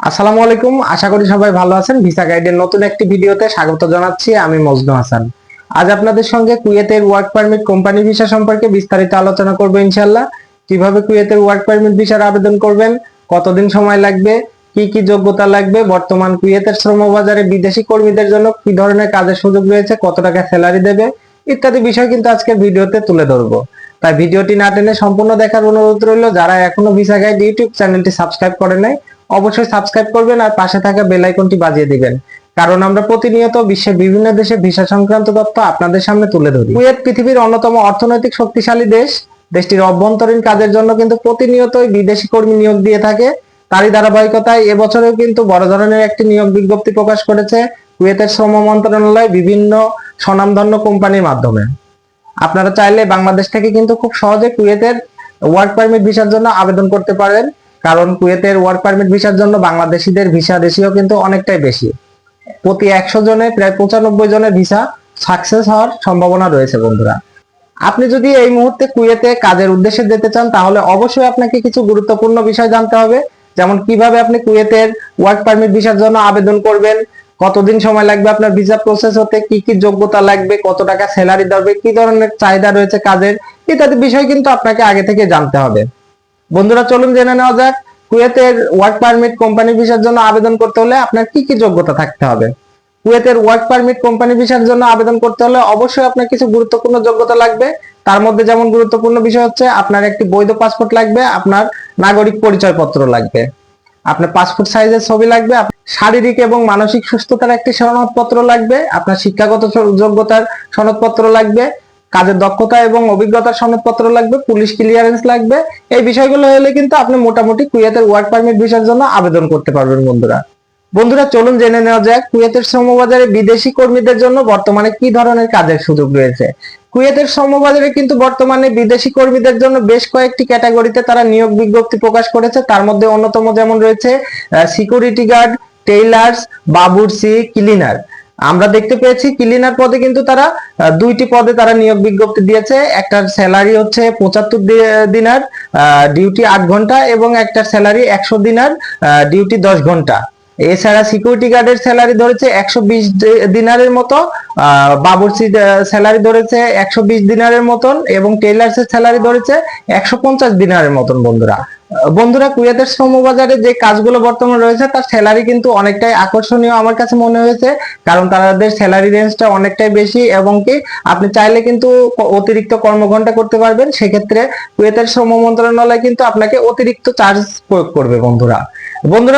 আসসালামু আলাইকুম, আশা করি সবাই ভালো আছেন। ভিসা গাইডের নতুন একটি ভিডিওতে স্বাগত জানাচ্ছি। আমি মজনু হাসান। আজ আপনাদের সঙ্গে কুয়েতের ওয়ার্ক পারমিট কোম্পানি ভিসা সম্পর্কে বিস্তারিত আলোচনা করব ইনশাআল্লাহ। কিভাবে কুয়েতের ওয়ার্ক পারমিট ভিসার আবেদন করবেন, কতদিন সময় লাগবে, কি কি যোগ্যতা লাগবে, বর্তমান কুয়েতের শ্রমবাজারে বিদেশি কর্মীদের জন্য কি ধরনের কাজের সুযোগ রয়েছে, কত টাকা স্যালারি দেবে ইত্যাদি বিষয় কিন্তু আজকের ভিডিওতে তুলে ধরবো। তাই ভিডিওটি না টেনে সম্পূর্ণ দেখার অনুরোধ রইল। যারা এখনো ভিসা গাইড ইউটিউব চ্যানেলটি সাবস্ক্রাইব করে নাই, অবশ্যই সাবস্ক্রাইব করবেন আর পাশে থাকা বেল আইকনটি বাজিয়ে দিবেন, কারণ আমরা প্রতিনিয়ত বিশ্বের বিভিন্ন দেশে ভিসা সংক্রান্ত তথ্য আপনাদের সামনে তুলে ধরি। কুয়েত পৃথিবীর অন্যতম অর্থনৈতিক শক্তিশালী দেশ। দেশটির অভ্যন্তরীণ কাজের জন্য কিন্তু প্রতিনিয়তই বিদেশি কর্মী নিয়োগ দিয়ে থাকে। তারই ধারাবাহিকতায় এবছরেও কিন্তু বড় ধরনের একটি নিয়োগ বিজ্ঞপ্তি প্রকাশ করেছে কুয়েতের শ্রম মন্ত্রণালয় বিভিন্ন স্বনামধন্য কোম্পানির মাধ্যমে। আপনারা চাইলে বাংলাদেশ থেকে কিন্তু খুব সহজে কুয়েতের ওয়ার্ক পারমিট ভিসার জন্য আবেদন করতে পারেন, কারণ কুয়েতের ওয়ার্ক পারমিট ভিসার জন্য বাংলাদেশিদের ভিসা রেশিও কিন্তু অনেকটাই বেশি। প্রতি 100 জনে প্রায় 95 জনের ভিসা সাকসেস হওয়ার সম্ভাবনা রয়েছে বন্ধুরা। আপনি যদি এই মুহূর্তে কুয়েতে কাজের উদ্দেশ্যে যেতে চান, তাহলে অবশ্যই আপনাকে কিছু গুরুত্বপূর্ণ বিষয় জানতে হবে, যেমন কিভাবে আপনি কুয়েতের ওয়ার্ক পারমিট ভিসার জন্য আবেদন করবেন, কতদিন সময় লাগবে আপনার ভিসা প্রসেস হতে, কি কি যোগ্যতা লাগবে, কত টাকা স্যালারি দেবে, কি ধরনের চাহিদা রয়েছে কাজের ইত্যাদি বিষয় কিন্তু আপনাকে আগে থেকে জানতে হবে। বন্ধুরা, চলুন জেনে নেওয়া যাক কুয়েতের ওয়ার্ক পারমিট কোম্পানি ভিসার জন্য আবেদন করতে হলে আপনার কি কি যোগ্যতা থাকতে হবে। কুয়েতের ওয়ার্ক পারমিট কোম্পানি ভিসার জন্য আবেদন করতে হলে অবশ্যই আপনার কিছু গুরুত্বপূর্ণ যোগ্যতা লাগবে। তার মধ্যে যেমন গুরুত্বপূর্ণ বিষয় হচ্ছে আপনার একটি বৈধ পাসপোর্ট লাগবে, আপনার নাগরিক পরিচয়পত্র লাগবে, আপনার পাসপোর্ট সাইজের ছবি লাগবে, শারীরিক এবং মানসিক সুস্থতার একটি সনদপত্র লাগবে, আপনার শিক্ষাগত যোগ্যতার সনদপত্র লাগবে, কাজের দক্ষতা এবং অভিজ্ঞতার সনদপত্র লাগবে, পুলিশ ক্লিয়ারেন্স লাগবে। এই বিষয়গুলো হলে কিন্তু আপনি মোটামুটি কুয়েতের ওয়ার্ক পারমিট ভিসার জন্য আবেদন করতে পারবেন বন্ধুরা। বন্ধুরা, চলুন জেনে নেওয়া যাক কুয়েতের শ্রমবাজারে বিদেশি কর্মীদের জন্য বর্তমানে কি ধরনের কাজের সুযোগ রয়েছে। কুয়েতের শ্রমবাজারে কিন্তু বর্তমানে বিদেশি কর্মীদের জন্য বেশ কয়েকটি ক্যাটাগরিতে তারা নিয়োগ বিজ্ঞপ্তি প্রকাশ করেছে। তার মধ্যে অন্যতম যেমন রয়েছে সিকিউরিটি গার্ড, টেইলার্স, বাবুর্চি, ক্লিনার। আমরা দেখতে পেয়েছি ক্লিনার পদে কিন্তু তারা দুইটি পদে তারা নিয়োগ বিজ্ঞপ্তি দিয়েছে। একটার স্যালারি হচ্ছে 75 দিনার, ডিউটি 8 ঘন্টা, এবং একটার স্যালারি 100 দিনার, ডিউটি 10 ঘন্টা। এছাড়া সিকিউরিটি গার্ডের স্যালারি ধরেছে 120 দিনারের মতো, বাবুর্চি স্যালারি ধরেছে 120 দিনারের মতন, এবং টেইলার্স এর স্যালারি ধরেছে 150 দিনারের মতন। বন্ধুরা, কুয়েতের শ্রমবাজারে যে কাজগুলো বর্তমানে রয়েছে তার স্যালারি কিন্তু অনেকটাই আকর্ষণীয় আমার কাছে মনে হয়েছে, কারণ তাদের স্যালারি রেঞ্জটা অনেকটাই বেশি, এবং কি আপনি চাইলে কিন্তু অতিরিক্ত কর্মঘন্টা করতে পারবেন। সেক্ষেত্রে কুয়েতের শ্রম মন্ত্রণালয় কিন্তু আপনাকে অতিরিক্ত চার্জ প্রয়োগ করবে বন্ধুরা।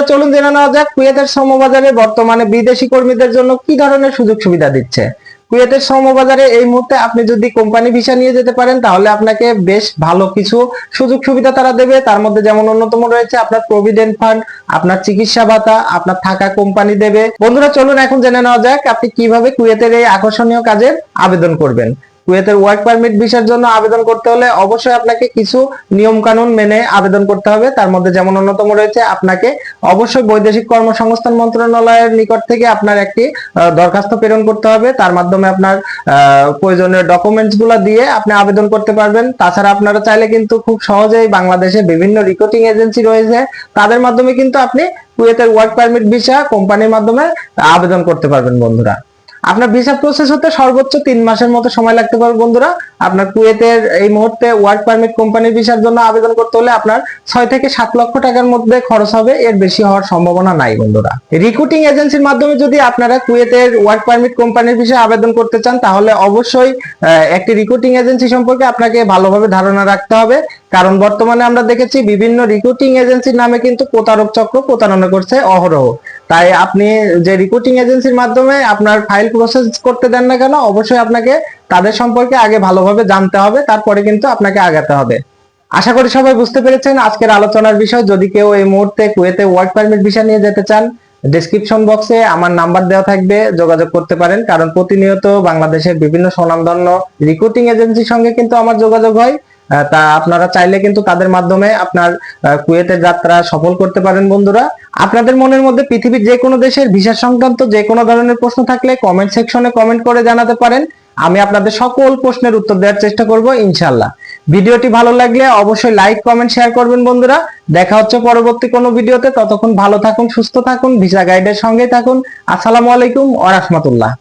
চলুন জেনে নেওয়া যাক কুয়েতের শ্রমবাজারে বর্তমানে বিদেশি কর্মীদের জন্য কি ধরনের সুযোগ সুবিধা দিচ্ছে। কুয়েতের শ্রমবাজারে এই মুহূর্তে আপনি যদি কোম্পানি ভিসা নিয়ে যেতে পারেন, তাহলে আপনাকে বেশ ভালো কিছু সুযোগ সুবিধা তারা দেবে। তার মধ্যে যেমন অন্যতম রয়েছে আপনার প্রভিডেন্ট ফান্ড, আপনার চিকিৎসা ভাতা, আপনার থাকা কোম্পানি দেবে। বন্ধুরা, চলুন এখন জেনে নেওয়া যাক আপনি কিভাবে কুয়েতের এই আকর্ষণীয় কাজের আবেদন করবেন। কুয়েতের ওয়ার্ক পারমিট ভিসার জন্য আবেদন করতে হলে অবশ্যই আপনাকে কিছু নিয়ম কানুন মেনে আবেদন করতে হবে। তার মধ্যে যেমন অন্যতম রয়েছে আপনাকে অবশ্যই বৈদেশিক কর্মসংস্থান মন্ত্রণালয়ের নিকট থেকে আপনার একটি দরখাস্ত প্রেরণ করতে হবে। তার মাধ্যমে আপনার প্রয়োজনীয় ডকুমেন্টস গুলা দিয়ে আপনি আবেদন করতে পারবেন। তাছাড়া আপনারা চাইলে কিন্তু খুব সহজেই বাংলাদেশে বিভিন্ন রিক্রুটিং এজেন্সি রয়েছে, তাদের মাধ্যমে কিন্তু আপনি কুয়েতের ওয়ার্ক পারমিট ভিসা কোম্পানির মাধ্যমে আবেদন করতে পারবেন বন্ধুরা। আপনার ভিসা প্রসেস হতে সর্বোচ্চ 3 মাসের মতো সময় লাগতে পারে বন্ধুরা। আপনার কুয়েতের এই মুহূর্তে ওয়ার্ক পারমিট কোম্পানির ভিসার জন্য আবেদন করতে হলে আপনার 6 থেকে 7 লক্ষ টাকার মধ্যে খরচ হবে, এর বেশি হওয়ার সম্ভাবনা নাই বন্ধুরা। রিক্রুটিং এজেন্সির মাধ্যমে যদি আপনারা কুয়েতের ওয়ার্ক পারমিট কোম্পানির ভিসা আবেদন করতে চান, তাহলে অবশ্যই একটি রিক্রুটিং এজেন্সি সম্পর্কে আপনাকে ভালোভাবে ধারণা রাখতে হবে, কারণ বর্তমানে আমরা দেখেছি বিভিন্ন রিক্রুটিং এজেন্সির নামে কিন্তু প্রতারক চক্র প্রতারণা করছে অহরহ। তাই আপনি যে রিক্রুটিং এজেন্সির মাধ্যমে আপনার ফাইল প্রসেস করতে দেন না কেন, অবশ্যই আপনাকে তাদের সম্পর্কে আগে ভালোভাবে জানতে হবে, তারপরে কিন্তু আপনাকে আগাতে হবে। আশা করি সবাই বুঝতে পেরেছেন আজকের আলোচনার বিষয়। যদি কেউ এই মুহূর্তে কুয়েতে ওয়ার্ক পারমিট ভিসা নিয়ে যেতে চান, ডেসক্রিপশন বক্সে আমার নাম্বার দেওয়া থাকবে, যোগাযোগ করতে পারেন, কারণ প্রতিনিয়ত বাংলাদেশের বিভিন্ন স্বনামধন্য রিক্রুটিং এজেন্সির সঙ্গে কিন্তু আমার যোগাযোগ হয়। তা আপনারা চাইলে কিন্তু তাদের মাধ্যমে আপনার কুয়েতের যাত্রা সফল করতে পারেন বন্ধুরা। আপনাদের মনের মধ্যে পৃথিবীর যে কোনো দেশের ভিসা সংক্রান্ত যে কোনো ধরনের প্রশ্ন থাকলে কমেন্ট সেকশনে কমেন্ট করে জানাতে পারেন। আমি আপনাদের সকল প্রশ্নের উত্তর দেওয়ার চেষ্টা করব ইনশাআল্লাহ। ভিডিওটি ভালো লাগলে অবশ্যই লাইক কমেন্ট শেয়ার করবেন বন্ধুরা। দেখা হচ্ছে পরবর্তী কোনো ভিডিওতে। ততক্ষণ ভালো থাকুন, সুস্থ থাকুন, ভিসা গাইডের সঙ্গেই থাকুন। আসসালামু আলাইকুম ওয়া রাহমাতুল্লাহ।